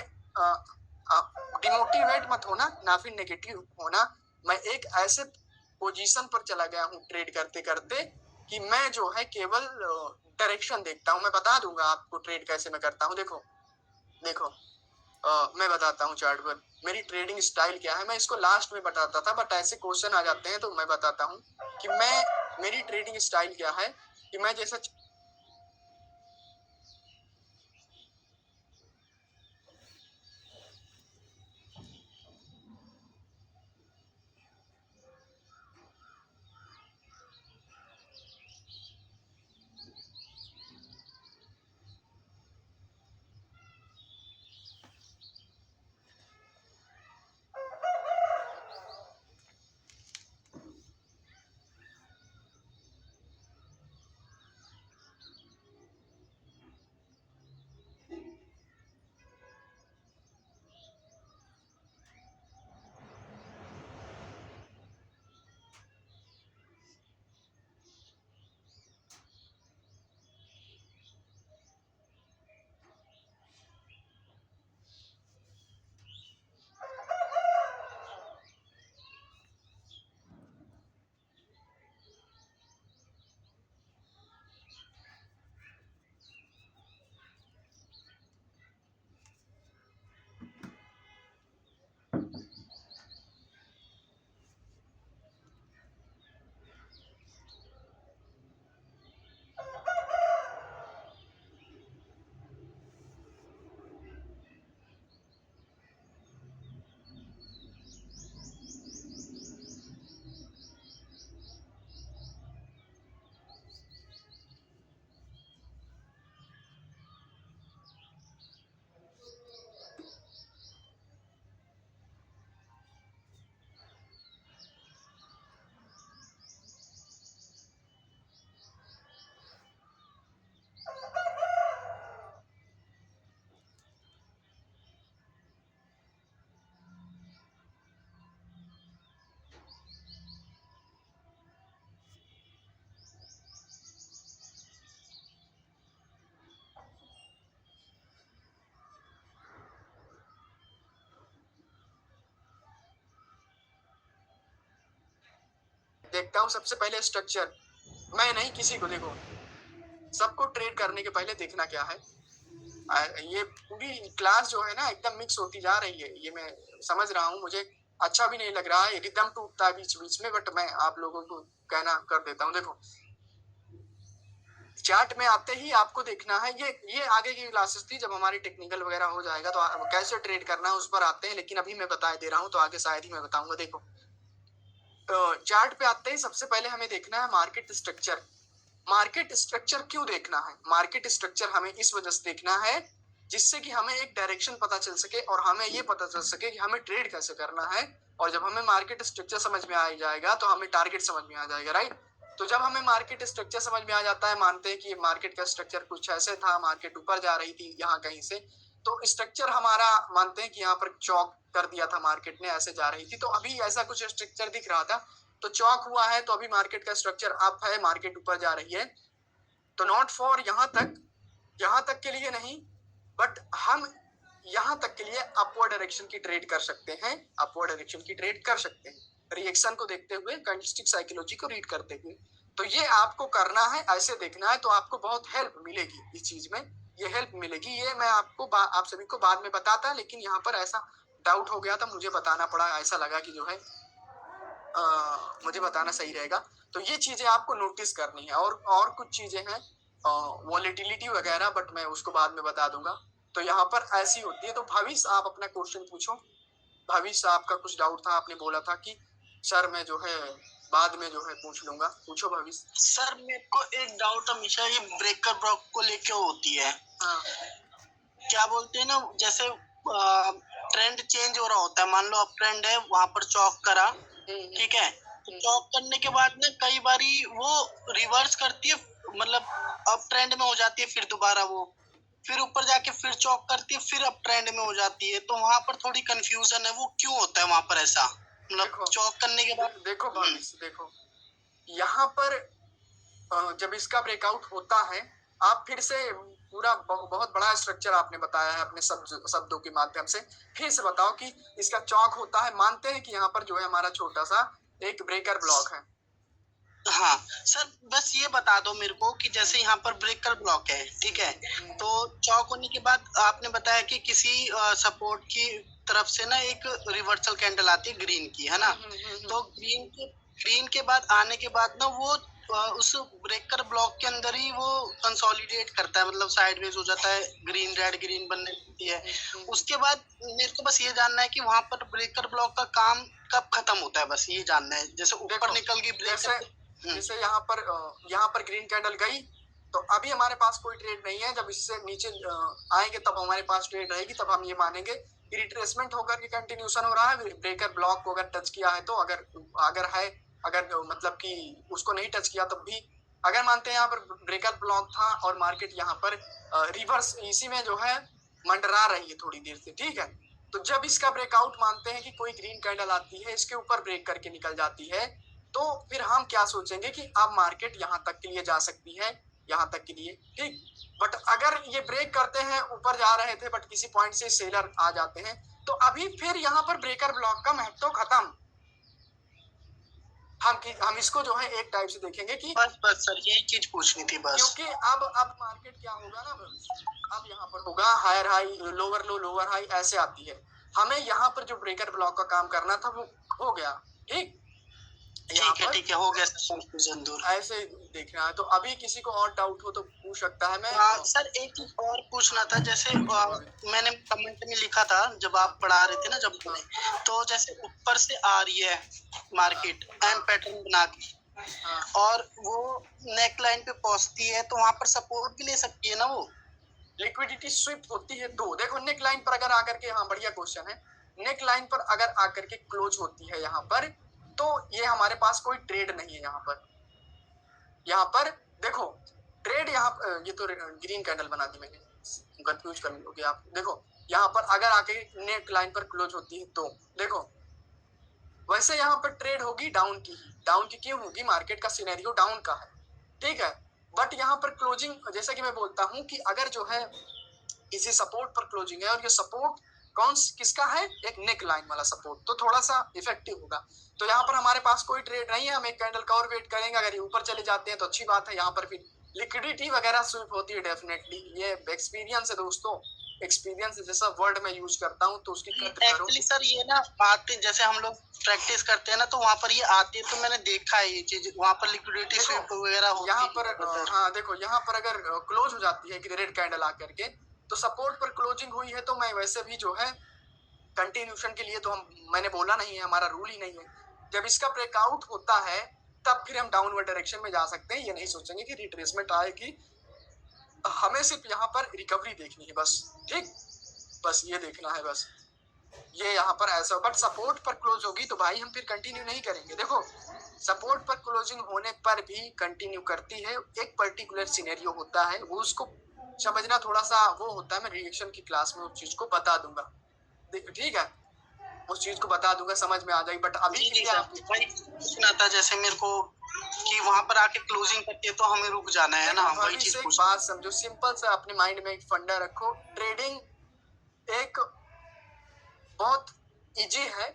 डिमोटिवेट मत होना, ना फिर नेगेटिव होना। मैं एक ऐसे पोजीशन पर चला गया हूँ ट्रेड करते करते कि मैं जो है केवल डायरेक्शन देखता हूँ। मैं बता दूंगा आपको ट्रेड कैसे मैं करता हूँ। देखो देखो मैं बताता हूँ चार्ट पर मेरी ट्रेडिंग स्टाइल क्या है। मैं इसको लास्ट में बताता था, बट ऐसे क्वेश्चन आ जाते हैं तो मैं बताता हूँ कि मेरी ट्रेडिंग स्टाइल क्या है। कि मैं जैसा देखता हूँ सबसे पहले स्ट्रक्चर, मैं नहीं किसी को, देखो सबको ट्रेड करने के पहले देखना क्या है। ये पूरी क्लास जो है ना एकदम मिक्स होती जा रही है, ये मैं समझ रहा हूँ, मुझे अच्छा भी नहीं लग रहा है, एकदम टूटता है बीच बीच में, बट मैं आप लोगों को कहना कर देता हूँ। देखो चार्ट में आते ही आपको देखना है, ये आगे की क्लासेस थी, जब हमारी टेक्निकल वगैरह हो जाएगा तो कैसे ट्रेड करना है उस पर आते हैं, लेकिन अभी मैं बता दे रहा हूँ तो आगे शायद ही मैं बताऊंगा। देखो चार्ट पे आते ही सबसे पहले हमें देखना है मार्केट स्ट्रक्चर। मार्केट स्ट्रक्चर क्यों देखना है? मार्केट स्ट्रक्चर हमें इस वजह से देखना है जिससे कि हमें एक डायरेक्शन पता चल सके और हमें ये पता चल सके कि हमें ट्रेड कैसे करना है। और जब हमें मार्केट स्ट्रक्चर समझ में आ जाएगा तो हमें टारगेट समझ में आ जाएगा, राइट। तो जब हमें मार्केट स्ट्रक्चर समझ में आ जाता है, मानते हैं कि मार्केट का स्ट्रक्चर कुछ ऐसे था, मार्केट ऊपर जा रही थी यहाँ कहीं से, तो स्ट्रक्चर हमारा मानते हैं कि यहाँ पर चौक कर दिया था, मार्केट ने ऐसे जा रही थी, तो अभी ऐसा कुछ स्ट्रक्चर दिख रहा था, तो चौक हुआ है, तो अभी मार्केट का स्ट्रक्चर अप है, मार्केट ऊपर जा रही है। तो नॉट फॉर यहाँ तक के लिए नहीं, बट हम यहाँ तक के लिए अपवर्ड डायरेक्शन की ट्रेड कर सकते हैं, अपवर्ड डायरेक्शन की ट्रेड कर सकते हैं, रिएक्शन को देखते हुए, कैंडलस्टिक साइकोलॉजी को रीड करते हुए। तो ये आपको करना है, ऐसे देखना है, तो आपको बहुत हेल्प मिलेगी इस चीज में, ये हेल्प मिलेगी। ये मैं आपको आप सभी को बाद में बताता, लेकिन यहाँ पर ऐसा डाउट हो गया था, मुझे बताना पड़ा, ऐसा लगा कि जो है मुझे बताना सही रहेगा। तो ये चीजें आपको नोटिस करनी है, और कुछ चीजें हैं वॉलेटिलिटी वगैरह, बट मैं उसको बाद में बता दूंगा। तो यहाँ पर ऐसी होती है। तो भविष्य आप अपना क्वेश्चन पूछो। भविष्य आपका कुछ डाउट था, आपने बोला था कि सर मैं जो है बाद में जो है पूछ लूंगा, पूछो भविष्य।
सर मेरे को एक डाउट हमेशा ये ब्रेकर ब्लॉक को लेके होती है।
हाँ।
क्या बोलते हैं ना, जैसे ट्रेंड चेंज हो रहा होता है, मान लो अप ट्रेंड है, वहां पर चौक करा, ठीक है, तो चौक करने के बाद ना कई बारी वो रिवर्स करती है, मतलब अप ट्रेंड में हो जाती है, फिर दोबारा वो फिर ऊपर जाके फिर चौक करती है, फिर अप ट्रेंड में हो जाती है। तो वहां पर थोड़ी कंफ्यूजन है, वो क्यों होता है वहां पर ऐसा, मतलब चौक करने के बाद।
देखो भविष्य, देखो यहाँ पर जब इसका ब्रेकआउट होता है, आप फिर से पूरा बहुत बड़ा स्ट्रक्चर आपने बताया है अपने शब्दों के माध्यम से, फिर से बताओ कि इसका चौक होता है, मानते हैं कि यहाँ पर जो है हमारा छोटा सा एक ब्रेकर ब्लॉक है।
हाँ सर, बस ये बता दो मेरे को कि जैसे यहाँ पर ब्रेकर ब्लॉक है, ठीक है, तो चौक होने के बाद आपने बताया कि किसी सपोर्ट की तरफ से ना एक रिवर्सल कैंडल आती है ग्रीन की, है ना, तो ग्रीन के बाद आने के बाद ना वो उस ब्रेकर ब्लॉक के अंदर ही वो कंसोलिडेट करता है, मतलब साइडवेज हो जाता है, ग्रीन रेड ग्रीन बनने लगती है। उसके बाद मेरे को बस ये जानना है कि वहां पर ब्रेकर ब्लॉक का काम कब खत्म होता है, बस ये जानना है। जैसे ऊपर निकल गई ब्रेकर,
जैसे यहाँ पर ग्रीन कैंडल गई, तो अभी हमारे पास कोई ट्रेड नहीं है, जब इससे नीचे आएंगे तब हमारे पास ट्रेड रहेगी, तब हम ये मानेंगे कि रिट्रेसमेंट होकर के कंटिन्यूशन हो रहा है। ब्रेकर ब्लॉक को अगर टच किया है तो अगर मतलब कि उसको नहीं टच किया तब भी, अगर मानते हैं यहाँ पर ब्रेकर ब्लॉक था और मार्केट यहाँ पर रिवर्स इसी में जो है मंडरा रही है थोड़ी देर से, ठीक है, तो जब इसका ब्रेकआउट मानते हैं कि कोई ग्रीन कैंडल आती है, इसके ऊपर ब्रेक करके निकल जाती है, तो फिर हम क्या सोचेंगे कि अब मार्केट यहाँ तक के लिए जा सकती है, यहाँ तक के लिए, ठीक। बट अगर ये ब्रेक करते हैं, ऊपर जा रहे थे बट किसी पॉइंट से सेलर आ जाते हैं, तो अभी फिर यहाँ पर ब्रेकर ब्लॉक का महत्व खत्म। हम इसको जो है एक टाइप से देखेंगे कि
बस सर यही चीज पूछनी थी बस,
क्योंकि अब मार्केट क्या होगा ना, अब यहाँ पर होगा higher high lower low lower high ऐसे आती है, हमें यहाँ पर जो ब्रेकर ब्लॉक का काम करना था वो हो गया, ठीक
ठीक है, हो गया सर, कंफ्यूजन दूर।
ऐसे देखना है। तो अभी किसी को और डाउट हो तो पूछ सकता है। मैं
सर एक चीज और पूछना था, जैसे मैंने कमेंट में लिखा था जब आप पढ़ा रहे थे ना, जब तो जैसे ऊपर से आ रही है मार्केट एम पैटर्न बना के और वो नेक लाइन पे पहुंचती है, तो वहां पर सपोर्ट भी ले सकती है ना वो,
लिक्विडिटी स्विप होती है। तो देखो नेक लाइन पर अगर आकर के, हाँ बढ़िया क्वेश्चन है, नेक लाइन पर अगर आकर के क्लोज होती है यहाँ पर, तो ये हमारे पास कोई ट्रेड नहीं है। यहाँ पर देखो ट्रेड, यहाँ ये तो ग्रीन कैंडल बना दी मैंने, कंफ्यूज कर लोगे आप। देखो यहाँ पर अगर आके नेक लाइन पर क्लोज होती है तो देखो, वैसे यहाँ पर ट्रेड होगी डाउन की क्यों होगी, मार्केट का सिनेरियो डाउन का है, ठीक है, बट यहाँ पर क्लोजिंग, जैसा कि मैं बोलता हूँ कि अगर जो है किसी सपोर्ट पर क्लोजिंग है और ये सपोर्ट किसका है, एक नेक लाइन वाला सपोर्ट, तो थोड़ा सा इफेक्टिव होगा। तो यहाँ पर हमारे पास कोई ट्रेड नहीं है, हम एक कैंडल का और वेट करेंगे, अगर ये ऊपर चले जाते हैं तो अच्छी बात है, यहाँ पर फिर लिक्विडिटी वगैरह स्विप होती है डेफिनेटली। ये एक्सपीरियंस है दोस्तों, एक्सपीरियंस जैसा वर्ड मैं यूज करता हूँ तो उसकी कदर करो।
एक्चुअली सर ये ना आते, जैसे हम लोग प्रैक्टिस करते हैं ना, तो वहाँ पर ये आती है, तो मैंने देखा है ये चीज, वहाँ पर लिक्विडिटी स्विप वगैरह होती है।
यहाँ पर हाँ देखो, यहाँ पर अगर क्लोज हो जाती है कि रेड कैंडल आकर के, तो सपोर्ट पर क्लोजिंग हुई है, तो मैं वैसे भी जो है कंटिन्यूशन के लिए तो मैंने बोला नहीं है, हमारा रूल ही नहीं है, जब इसका ब्रेकआउट होता है तब फिर हम डाउनवर्ड डायरेक्शन में जा सकते हैं। ये नहीं सोचेंगे कि रिट्रेसमेंट आएगी, हमें सिर्फ यहाँ पर रिकवरी देखनी है बस, ठीक, बस ये देखना है बस। ये यहाँ पर ऐसा, बट सपोर्ट पर क्लोज होगी तो भाई हम फिर कंटिन्यू नहीं करेंगे। देखो सपोर्ट पर क्लोजिंग होने पर भी कंटिन्यू करती है, एक पर्टिकुलर सिनेरियो होता है, वो उसको समझना थोड़ा सा वो होता है। मैं रिएक्शन की क्लास में उस चीज को बता दूंगा, ठीक है, उस चीज को बता दूंगा, समझ में आ जाएगी। बट अभी के लिए आप
भाई पूछना था जैसे मेरे को कि वहां पर आके क्लोजिंग करती है तो हमें रुक जाना है ना, वही चीज
एक बात समझो, सिंपल सा अपने माइंड में एक फंडा रखो, ट्रेडिंग एक बहुत इजी है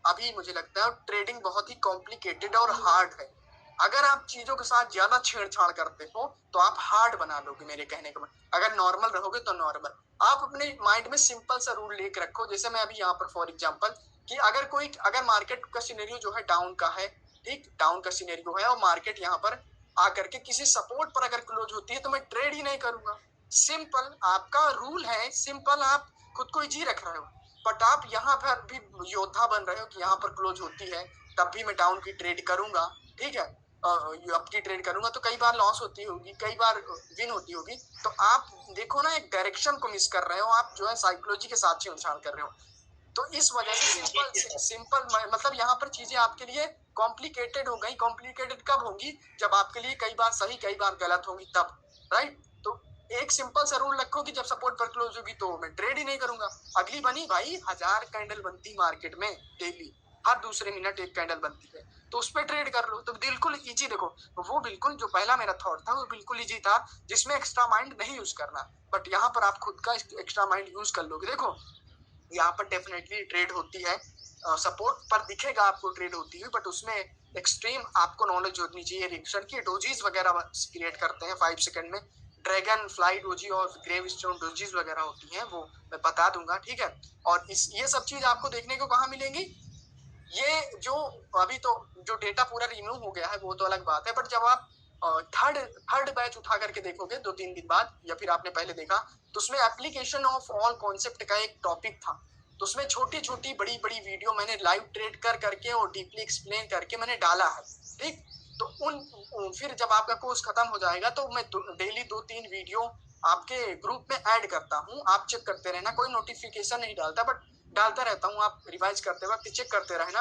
अभी मुझे लगता है, ट्रेडिंग बहुत ही कॉम्प्लिकेटेड और हार्ड है। अगर आप चीजों के साथ ज्यादा छेड़छाड़ करते हो तो आप हार्ड बना लोगे, मेरे कहने का मतलब। अगर नॉर्मल रहोगे तो नॉर्मल, आप अपने माइंड में सिंपल सा रूल लेकर रखो। जैसे मैं अभी यहाँ पर फॉर एग्जांपल कि अगर मार्केट का सिनेरियो जो है डाउन का है, ठीक, डाउन का सिनेरियो है और मार्केट यहाँ पर आकर के किसी सपोर्ट पर अगर क्लोज होती है तो मैं ट्रेड ही नहीं करूंगा। सिंपल आपका रूल है, सिंपल, आप खुद को इजी रख रहे हो। बट आप यहाँ पर भी योद्धा बन रहे हो कि यहाँ पर क्लोज होती है तब भी मैं डाउन की ट्रेड करूंगा, ठीक है, अप की ट्रेड करूंगा। तो कई बार लॉस होती होगी, कई बार विन होती होगी। तो आप देखो ना, एक डायरेक्शन को मिस कर रहे हो, आप जो है साइकोलॉजी के साथ छेड़छाड़ कर रहे हो। तो इस वजह से सिंपल मतलब यहाँ पर चीजें आपके लिए कॉम्प्लिकेटेड हो गई। कॉम्प्लिकेटेड कब होगी? जब आपके लिए कई बार सही कई बार गलत होगी तब, राइट। तो एक सिंपल सा रूल रखो कि जब सपोर्ट पर क्लोज होगी तो मैं ट्रेड ही नहीं करूंगा। अगली बनी भाई 1000 कैंडल बनती मार्केट में डेली, हर दूसरे मिनट एक कैंडल बनती है, तो उस पर ट्रेड कर लो। तो बिल्कुल इजी, देखो वो बिल्कुल जो पहला मेरा थॉट था वो बिल्कुल इजी था, जिसमें एक्स्ट्रा माइंड नहीं यूज करना। बट यहाँ पर आप खुद का एक्स्ट्रा माइंड यूज कर लोगे। देखो यहाँ पर डेफिनेटली ट्रेड होती है, सपोर्ट पर दिखेगा आपको ट्रेड होती है, बट उसमें एक्सट्रीम आपको नॉलेज होनी चाहिए। रिएक्शन की डोजीज वगैरह क्रिएट करते हैं 5 सेकंड में, ड्रैगन फ्लाई डोजी और ग्रेव स्टोन डोजीज वगैरह होती हैं, वो मैं बता दूंगा, ठीक है। और ये सब चीज आपको देखने को कहाँ मिलेंगी? ये जो अभी तो जो डेटा पूरा रिन्यू हो गया है वो तो अलग बात है, बट जब आप थर्ड बैच उठा करके देखोगे 2-3 दिन बाद, या फिर आपने पहले देखा, तो उसमें एप्लीकेशन ऑफ ऑल कॉन्सेप्ट का एक टॉपिक था। तो उसमें छोटी छोटी बड़ी बड़ी वीडियो मैंने लाइव ट्रेड कर करके और डीपली एक्सप्लेन करके मैंने डाला है, ठीक। तो फिर जब आपका कोर्स खत्म हो जाएगा तो मैं डेली 2-3 वीडियो आपके ग्रुप में ऐड करता हूँ, आप चेक करते रहना। कोई नोटिफिकेशन नहीं डालता, बट डालता रहता हूँ, आप रिवाइज करते वक्त चेक करते रहना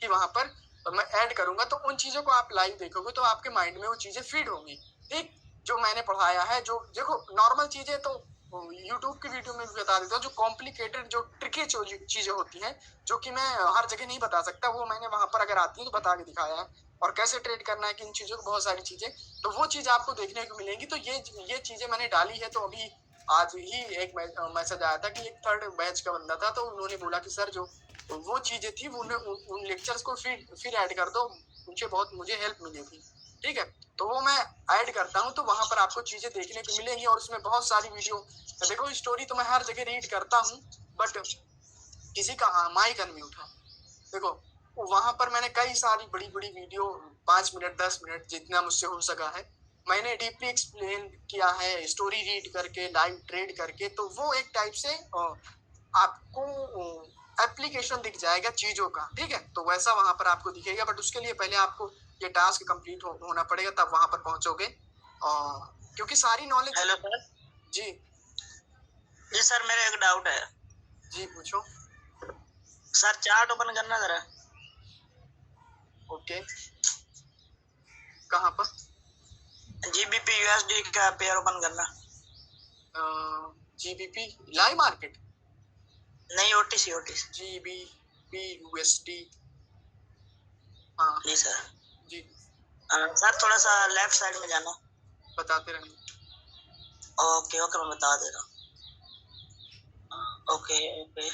कि वहां पर मैं ऐड करूंगा। तो उन चीजों को आप लाइव देखोगे तो आपके माइंड में वो चीजें फीड होंगी, ठीक। जो मैंने पढ़ाया है, जो देखो नॉर्मल चीजें तो यूट्यूब की वीडियो में भी बता देता हूँ, जो कॉम्प्लिकेटेड जो ट्रिकी चीजें होती हैं जो कि मैं हर जगह नहीं बता सकता, वो मैंने वहां पर अगर आती है तो बता के दिखाया है। और कैसे ट्रेड करना है, किन चीजों को, बहुत सारी चीजें, तो वो चीज आपको देखने को मिलेंगी। तो ये चीजें मैंने डाली है। तो अभी आज ही एक मैसेज आया था कि एक थर्ड बैच का बंदा था, तो उन्होंने बोला कि सर जो वो चीजें थी उन लेक्चर्स को फिर ऐड कर दो, उनसे बहुत मुझे हेल्प मिली थी, ठीक है। तो वो मैं ऐड करता हूँ, तो वहां पर आपको चीजें देखने को मिलेंगी। और उसमें बहुत सारी वीडियो, देखो स्टोरी तो मैं हर जगह रीड करता हूँ, बट किसी का माइक अनम्यूट है। देखो वहां पर मैंने कई सारी बड़ी बड़ी वीडियो 5 मिनट 10 मिनट जितना मुझसे हो सका है मैंने डीपली एक्सप्लेन किया है, स्टोरी रीड करके, लाइव ट्रेड करके। तो वो एक टाइप से आपको एप्लीकेशन दिख जाएगा चीजों का, ठीक है। तो वैसा वहां पर आपको दिखेगा, बट उसके लिए पहले आपको ये टास्क कंप्लीट होना पड़ेगा, तब वहां पर पहुंचोगे। क्योंकि सारी नॉलेज।
Hello sir.
जी
जी सर, मेरा एक डाउट है।
जी पूछो
सर, चार्ट ओपन करना जरा।
ओके, कहाँ पर?
जीबीपी यूएसडी का पेयर ओपन करना।
जीबीपी लाइव मार्केट
नहीं, ओटीसी।
जीबीपी यूएसडी, हाँ
जी सर।
जी
सर थोड़ा सा लेफ्ट साइड में जाना।
बताते रहेंगे।
ओके ओके, मैं बता दे रहा हूँ। ओके ओके,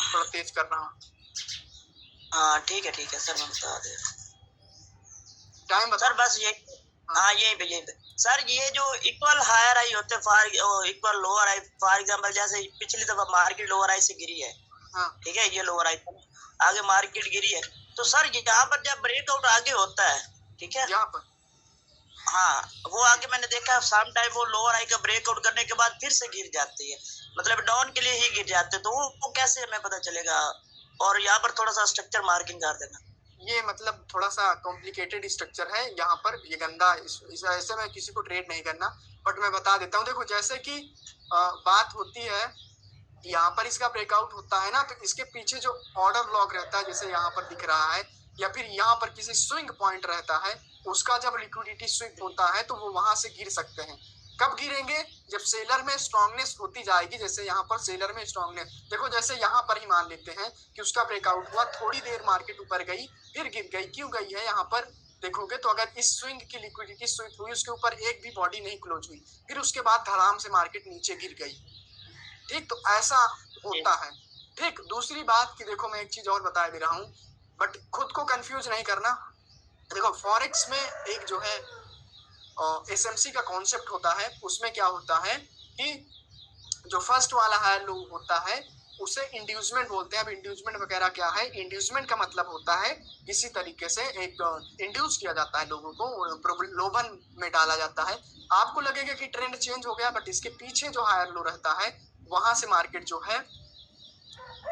थोड़ा तेज कर रहा हूँ।
हाँ ठीक है सर, मैं बता दे रहा हूँ।
टाइम बता
सर बस ये, हाँ यही पे सर, ये जो इक्वल हायर आई होते हैं, equal lower I, for example जैसे पिछली दफा मार्केट लोअर आई से गिरी है,
हाँ
ठीक है, ये लोअर आई आगे मार्केट गिरी है, तो सर यहाँ पर जब ब्रेकआउट आगे होता है, ठीक है,
यहाँ पर
हाँ, वो आगे मैंने देखा सम टाइम वो लोअर हाई का ब्रेकआउट करने के बाद फिर से गिर जाती है, मतलब डाउन के लिए ही गिर जाते हैं, तो वो कैसे हमें पता चलेगा? और यहाँ पर थोड़ा सा स्ट्रक्चर मार्किंग कर देना।
ये मतलब थोड़ा सा कॉम्प्लिकेटेड स्ट्रक्चर है यहाँ पर, ये गंदा ऐसे में किसी को ट्रेड नहीं करना, बट मैं बता देता हूँ। देखो जैसे कि बात होती है, यहाँ पर इसका ब्रेकआउट होता है ना, तो इसके पीछे जो ऑर्डर ब्लॉक रहता है, जैसे यहाँ पर दिख रहा है, या फिर यहाँ पर किसी स्विंग पॉइंट रहता है, उसका जब लिक्विडिटी स्विंग होता है तो वो वहां से गिर सकते हैं। कब गिरेंगे? जब सेलर में स्ट्रांगनेस होती जाएगी। जैसे यहाँ पर सेलर में स्ट्रांगनेस, देखो जैसे यहाँ पर ही मान लेते हैं कि उसका ब्रेकआउट हुआ, थोड़ी देर मार्केट ऊपर गई, फिर गिर गई। क्यों गई है? यहाँ पर देखोगे तो अगर इस स्विंग की लिक्विडिटी स्विंग हुई, उसके ऊपर एक भी बॉडी नहीं क्लोज हुई, फिर उसके बाद धड़ाम से मार्केट नीचे गिर गई। ठीक, तो ऐसा होता है। ठीक, दूसरी बात कि देखो मैं एक चीज और बता दे रहा हूँ, बट खुद को कंफ्यूज नहीं करना। देखो फॉरेक्स में एक जो है एसएमसी का कॉन्सेप्ट होता है, उसमें क्या होता है कि जो फर्स्ट वाला हायर लो होता है उसे इंड्यूसमेंट बोलते हैं। अब इंड्यूसमेंट वगैरह क्या है? इंड्यूसमेंट का मतलब होता है किसी तरीके से एक इंड्यूस किया जाता है, लोगों को प्रलोभन में डाला जाता है। आपको लगेगा कि ट्रेंड चेंज हो गया, बट इसके पीछे जो हायर लो रहता है वहां से मार्केट जो है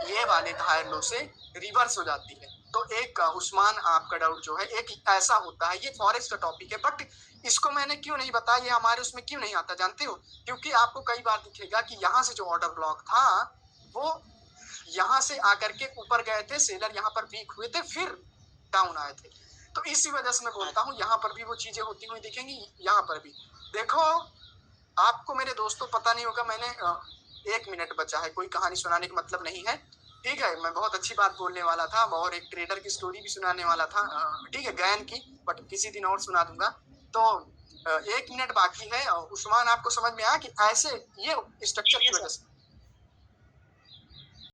ये वाले हायर लो से रिवर्स हो जाती है। तो एक उस्मान आपका डाउट जो है एक ऐसा होता है। ये फॉरेक्स का टॉपिक है, बट इसको मैंने क्यों नहीं बताया, ये हमारे उसमें क्यों नहीं आता जानते हो? क्योंकि आपको कई बार दिखेगा कि यहाँ से जो ऑर्डर ब्लॉक था वो यहाँ से आकर के ऊपर गए थे, सेलर यहाँ पर वीक हुए थे, फिर डाउन आए थे। तो इसी वजह से मैं बोलता हूँ यहाँ पर भी वो चीजें होती हुई दिखेंगी, यहाँ पर भी। देखो आपको मेरे दोस्तों पता नहीं होगा, मैंने 1 मिनट बचा है, कोई कहानी सुनाने का मतलब नहीं है। ठीक है, मैं बहुत अच्छी बात बोलने वाला था और एक ट्रेडर की स्टोरी भी सुनाने वाला था, ठीक है, गैन की, बट किसी दिन और सुना दूंगा। तो 1 मिनट बाकी है। उस्मान आपको समझ में आया कि ऐसे ये स्ट्रक्चर की वजह से